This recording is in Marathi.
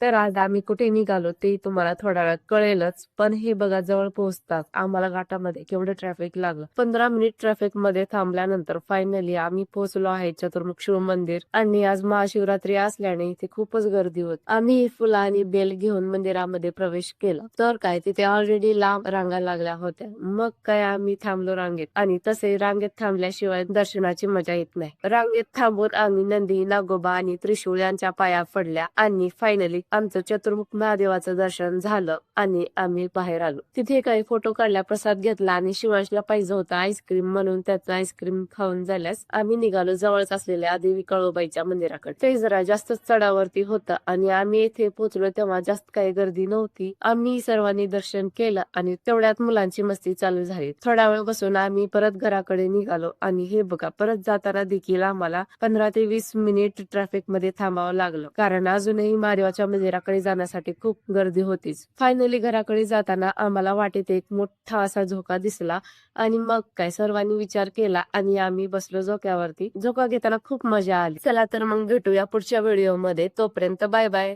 तर आज आम्ही कुठे निघालो ते तुम्हाला थोड्या वेळात कळेलच. पण हे बघा, जवळ पोहोचतात आम्हाला घाटामध्ये केवढं ट्रॅफिक लागलं. 15 मिनिट ट्रॅफिक मध्ये थांबल्यानंतर फायनली आम्ही पोहोचलो आहे चतुर्मुख शिव मंदिर. आणि आज महाशिवरात्री असल्याने इथे खूपच गर्दी होती. आम्ही फुलं आणि बेल घेऊन मंदिरामध्ये प्रवेश केला. तर काय, तिथे ऑलरेडी लांब रांगा लागल्या होत्या. मग काय, आम्ही थांबलो रांगेत. आणि तसे रांगेत थांबल्याशिवाय दर्शनाची मजा येत नाही. रांगेत थांबून आम्ही नंदी, नागोबा आणि त्रिशूळ यांच्या पाया पडल्या आणि फायनली आमचं चतुर्मुख महादेवाचं दर्शन झालं आणि आम्ही बाहेर आलो. तिथे काही फोटो काढला, प्रसाद घेतला आणि शिवांशला पाहिजे होता आईस्क्रीम म्हणून त्याचं आईस्क्रीम खाऊन झाल्यास आम्ही निघालो जवळच असलेल्या देवी काळोबाईच्या मंदिराकडे. ते जरा जास्त चढावरती होतं आणि आम्ही येथे पोहोचलो तेव्हा जास्त काही गर्दी नव्हती. आम्ही सर्वांनी दर्शन केलं आणि तेवढ्यात मुलांची मस्ती चालू झाली. थोडा वेळ बसून आम्ही परत घराकडे निघालो आणि हे बघा, परत जाताना देखील आम्हाला 15 ते 20 मिनिट ट्रॅफिक मध्ये थांबावं लागलं, कारण अजूनही महादेवाच्या मंदिराकडे जाण्यासाठी खूप गर्दी होतीच. फायनली घराकडे जाताना आम्हाला वाटेत एक मोठा असा झोका दिसला आणि मग काय, सर्वांनी विचार केला आणि आम्ही बसलो झोक्यावरती. झोका घेताना खूप मजा आली. चला तर मग भेटूया पुढच्या व्हिडिओ मध्ये. तोपर्यंत बाय बाय.